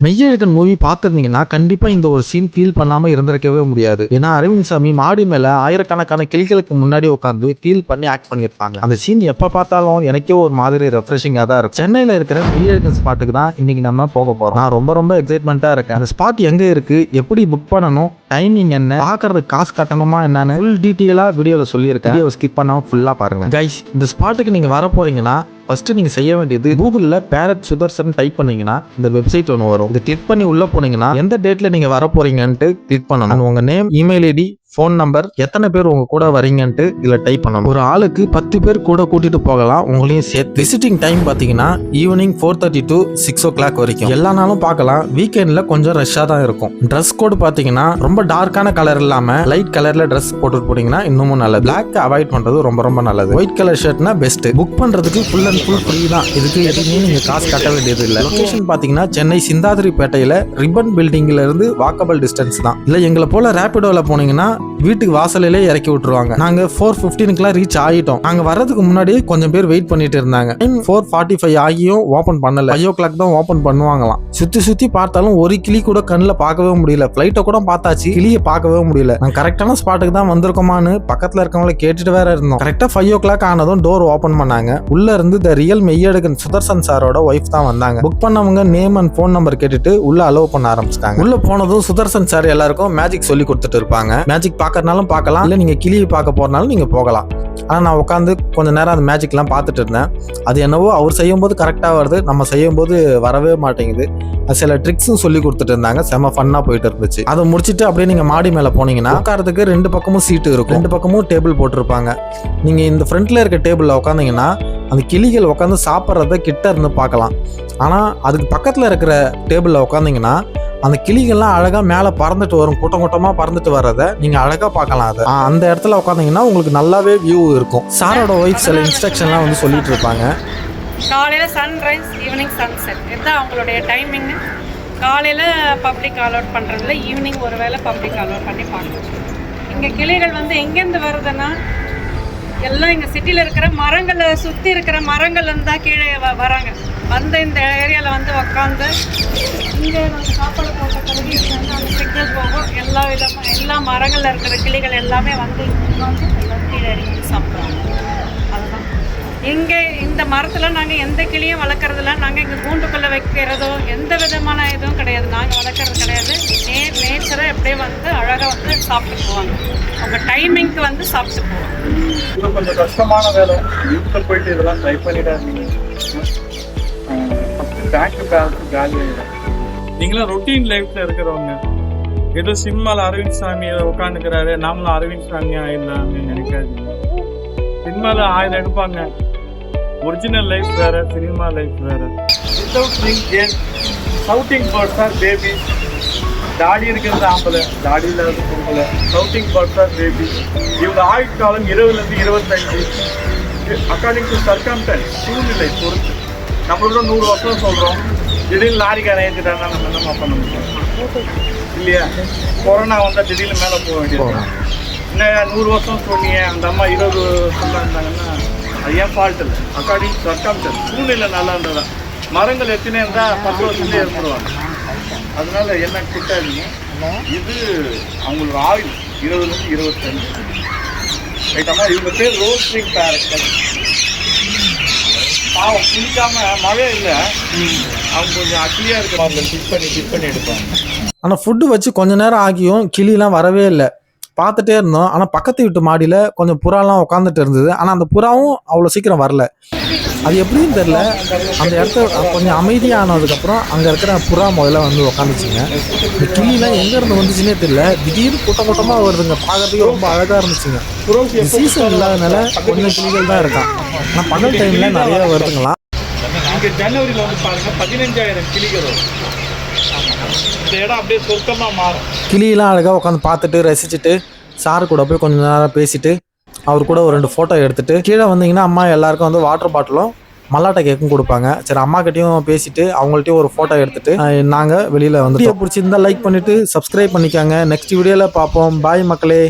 Meiyazhagan movie பார்த்துருந்தீங்கன்னா கண்டிப்பா இந்த ஒரு சீன் ஃபீல் பண்ணாம இருந்திருக்கவே முடியாது. ஏன்னா அரவிந்த் சாமி மாடி மேல ஆயிரக்கணக்கான கிளிகளுக்கு முன்னாடி உட்காந்து ஃபீல் பண்ணி ஆக்ட் பண்ணியிருப்பாங்க. அந்த சீன் எப்ப பார்த்தாலும் எனக்கே ஒரு மாதிரி ரெஃப்ரெஷிங்கா தான் இருக்கும். சென்னையில இருக்கிற மெய்யழகன் ஸ்பாட்டுக்கு தான் இன்னைக்கு நம்ம போக போறோம். நான் ரொம்ப எக்ஸைட்மெண்டா இருக்கேன். அந்த ஸ்பாட் எங்க இருக்கு, எப்படி புக் பண்ணணும், டைமிங் என்ன, பாக்குறதுக்கு காசு கட்டணுமா என்னன்னு ஃபுல் டீட்டெயிலா வீடியோல சொல்லியிருக்கேன். வீடியோ ஸ்கிப் பண்ணாம ஃபுல்லா பாருங்க. கைஸ், இந்த ஸ்பாட்டுக்கு நீங்க வர போறீங்கன்னா ஃபர்ஸ்ட் நீங்க செய்ய வேண்டியது கூகுள்ல பேரட் சுதர்சன் டைப் பண்ணீங்கன்னா இந்த வெப்சைட் ஒன்று வரும். இதை கிளிக் பண்ணி உள்ள போனீங்கன்னா எந்த டேட்ல நீங்க வர போறீங்கன்ட்டு கிளிக் பண்ணணும். உங்க name, email ID, phone number, எத்தனை பேர் உங்க கூட வரீங்கன்ட்டு இதுல டைப் பண்ணணும். ஒரு ஆளுக்கு 10 பேர் கூட கூட்டிட்டு போகலாம், உங்களையும் சேர்த்து. விசிட்டிங் டைம் பாத்தீங்கன்னா ஈவினிங் 4:30 to 6 o'clock வரைக்கும். எல்லா நாளும் பார்க்கலாம். வீக்கெண்ட்ல கொஞ்சம் ரஷ்ஷா தான் இருக்கும். ட்ரெஸ் கோட் பாத்தீங்கன்னா ரொம்ப டார்க்கான கலர் இல்லாம லைட் கலர்ல ட்ரெஸ் போட்டுட்டு போனீங்கன்னா இன்னமும் நல்லது. பிளாக் அவாய்ட் பண்றது ரொம்ப நல்லது. ஒயிட் கலர் ஷர்ட்னா பெஸ்ட். புக் பண்றதுக்கு ஃபுல் அண்ட் ஃபுல் ஃப்ரீ தான். இதுக்கு எதுவுமே நீங்க காசு கட்ட வேண்டியது இல்ல. லொகேஷன் பாத்தீங்கன்னா சென்னை சிந்தாதிரிப்பேட்டையில ரிப்பன் பில்டிங்ல இருந்து வாக்கபிள் டிஸ்டன்ஸ் தான். இல்ல எங்களை போல ரேபிடோல போனீங்கன்னா வீட்டுக்கு வாசலிலே இறக்கி விட்டுருவாங்க. நாங்க 4:15 ரீச் ஆகிட்டோம். நாங்க வர்றதுக்கு முன்னாடி கொஞ்சம் பேர் வெயிட் பண்ணிட்டு இருந்தாங்க. 4:45 ஆகியும் ஓபன் பண்ணல. 5 o'clock தான் ஓபன் பண்ணுவாங்களாம். சுத்தி பார்த்தாலும் ஒரு கிளி கூட கண்ணுல பார்க்கவே முடியல. பிளைட்டை கூட பார்த்தாச்சு, கிளியை பார்க்கவே முடியல. நாங்க கரெக்டான ஸ்பாட்டுக்கு தான் வந்திருக்கோமான்னு பக்கத்துல இருக்கவங்கள கேட்டுட்டு வேற இருந்தோம். கரெக்டா 5 o'clock ஆனதும் டோர் ஓபன் பண்ணாங்க. உள்ள இருந்து த ரியல் மெய்யழகன் சுதர்சன் சாரோட ஒய்ஃப் தான் வந்தாங்க. புக் பண்ணவங்க நேம் அண்ட் போன் நம்பர் கேட்டுட்டு உள்ள அலோவ் பண்ண ஆரம்பிச்சிட்டாங்க. உள்ள போனதும் சுதர்சன் சார் எல்லாருக்கும் மேஜிக் சொல்லி கொடுத்துட்டு இருப்பாங்க. மேஜிக் பார்க்கறனாலும் பார்க்கலாம், இல்ல நீங்க கிளியை பார்க்க போறனாலும் நீங்க போகலாம். ஆனா நான் உட்காந்து கொஞ்ச நேரம் அந்த மேஜிக்லாம் பார்த்துட்டு இருந்தேன். அது என்னவோ அவர் செய்யும் போது கரெக்டா வருது, நம்ம செய்யும் போது வரவே மாட்டேங்குது. சில ட்ரிக்ஸும் சொல்லி கொடுத்துட்டு இருந்தாங்க. செம ஃபன்னா போயிட்டு இருந்துச்சு. அதை முடிச்சுட்டு அப்படியே நீங்க மாடி மேல போனீங்கன்னா உட்காரத்துக்கு 2 பக்கமும் சீட்டு இருக்கும். 2 பக்கமும் டேபிள் போட்டிருப்பாங்க. நீங்க இந்த ஃப்ரண்ட்ல இருக்க டேபிள்ல உட்காந்தீங்கன்னா அந்த கிளிகள் உட்காந்து சாப்பிட்றத கிட்ட இருந்து பார்க்கலாம். ஆனா அதுக்கு பக்கத்துல இருக்கிற டேபிள்ல உட்காந்தீங்கன்னா அந்த கிளிகள்லாம் அழகா மேல பறந்துட்டு வரும். கூட்டமா பறந்துட்டு வர்றத நீங்க அழகா பார்க்கலாம். அதை அந்த இடத்துல உட்காந்தீங்கன்னா உங்களுக்கு நல்லாவே வியூ இருக்கும். சாரோட ஒய்ஃப் சில இன்ஸ்ட்ரக்ஷன்லாம் வந்து சொல்லிட்டு இருப்பாங்க. காலையில் சன்ரைஸ், ஈவினிங் சன்செட், இதுதான் அவங்களுடைய டைமிங்கு. காலையில் பப்ளிக் அலோட் பண்ணுறதுல, ஈவினிங் ஒரு வேளை பப்ளிக் அலோட் பண்ணி பார்க்கணும். இங்கே கிளிகள் வந்து எங்கேருந்து வருதுன்னா எல்லாம் இங்கே சிட்டியில் இருக்கிற மரங்களை சுற்றி இருக்கிற மரங்கள்லேருந்து தான் கீழே வராங்க. வந்து இந்த ஏரியாவில் வந்து உக்காந்து இங்கே நம்ம சாப்பாடு போட்ட பிறகு இங்கே வந்து அந்த சிக்னல் போகும். எல்லா மரங்களில் இருக்கிற கிளிகள் எல்லாமே வந்து எல்லாம் கீழே இறங்கி சாப்பிட்றாங்க. அதுதான் இங்கே இந்த மரத்தில் நாங்கள் எந்த கிளியும் வளர்க்குறதில்ல. நாங்கள் இங்கே கூண்டுக்குள்ளே வைக்கிறதோ எந்த விதமான இதுவும் கிடையாது. நாங்கள் வளர்க்குறது கிடையாது. நேச்சரை எப்படியே வந்து அழகாக வந்து சாப்பிட்டு போவாங்க. அவங்க டைமிங்க்கு வந்து சாப்பிட்டு போவாங்க. கொஞ்சம் கஷ்டமான வேலை. வீட்டில் போயிட்டு இதெல்லாம் ட்ரை பண்ணிடாதீங்க. நீங்களும் ரொட்டீன் லைஃப்ல இருக்கிறவங்க. ஏதோ சினிமாவில் அரவிந்த் சாமி உட்காந்துக்கிறாரு, நாமளும் அரவிந்த் சாமி ஆயிடலாம்னு நினைக்காதீங்க. சினிமாவில் 1000 எடுப்பாங்க. ஒரிஜினல் லைஃப் வேற, சினிமா லைஃப் வேற. Shouting birds are baby. தாடி இருக்கிறது ஆம்பளை, தாடி இல்லாத பொம்பளை. Shouting birds are baby. இவங்க ஆயுட்காலம் 20 to 25. அக்கார்டிங் டு சர்க்கம்ஸ்டன்ஸ், சூழ்நிலை பொறுத்து. நம்மளோட 100 வருஷம் சொல்கிறோம். திடீர்னு லாரிக்காரன் ஏற்றிட்டாங்கன்னா நம்ம என்னமா பண்ண முடியும் இல்லையா? கொரோனா வந்தால் திடீர்னு மேலே போக வேண்டியது. இன்னும் 100 வருஷம் சொன்னீங்க, அந்த அம்மா 20 வருஷம் இருந்தாங்கன்னா அது ஏன் ஃபால்ட் இல்லை. அக்கார்டிங் சர்க்கம்ஸ்டன்ஸ், சூழ்நிலை நல்லா இருந்ததான். மரங்கள் எத்தனை இருந்தால் 10 வருஷத்துலேயே ஏற்படுவாங்க. அதனால என்ன கிட்டாதீங்க. இது அவங்களோட ஆயுள் 20 to 25. ரைட்டாமா? இவங்க பேர் ரோல் ஸ்ப்ரிங் பேரட். பாவம் குளிக்காம மழை இல்லை, அவங்க கொஞ்சம் அக்லியா இருக்க மாதிரி டிப் பண்ணி எடுப்பாங்க. ஆனால் ஃபுட்டு வச்சு கொஞ்ச நேரம் ஆகியும் கிளிலாம் வரவே இல்லை. பார்த்துட்டே இருந்தோம். ஆனால் பக்கத்து வீட்டு மாடியில் கொஞ்சம் புறாலாம் உட்காந்துட்டு இருந்தது. ஆனால் அந்த புறாவும் அவ்வளோ சீக்கிரம் வரல. அது எப்படின்னு தெரில. அந்த இடத்த கொஞ்சம் அமைதியானதுக்கப்புறம் அங்கே இருக்கிற புறா முதல்ல வந்து உட்காந்துச்சுங்க. இந்த கிளிலாம் எங்கேருந்து வந்துச்சுன்னே தெரியல. திடீர்னு கூட்டமாக வருதுங்க. பார்க்கறதுக்கு ரொம்ப அழகாக இருந்துச்சுங்க. சீசன் இல்லாதனால கொஞ்சம் கிளிகள் தான் இருக்கான். ஆனால் பகல் டைமில் நிறைய வருதுங்களாம். இங்கே ஜனவரியில் வந்து பாருங்க 15,000 கிளிகள் வரும். இந்த இடம் அப்படியே சொர்க்கமாக மாறும். கிளியெல்லாம் அழகாக உட்காந்து பார்த்துட்டு ரசிச்சுட்டு சாரு கூட போய் கொஞ்சம் நேரம் பேசிட்டு அவர் கூட ஒரு 2 ஃபோட்டோ எடுத்துட்டு கீழே வந்தீங்கன்னா அம்மா எல்லாருக்கும் வந்து வாட்டர் பாட்டிலும் மல்லாட்டை கேக்கும் கொடுப்பாங்க. சரி, அம்மா கிட்டையும் பேசிட்டு அவங்கள்ட்டையும் ஒரு ஃபோட்டோ எடுத்துட்டு நாங்கள் வெளியில் வந்து பிடிச்சிருந்தா லைக் பண்ணிட்டு சப்ஸ்கிரைப் பண்ணிக்காங்க. நெக்ஸ்ட் வீடியோவில் பார்ப்போம். பாய் மக்களே.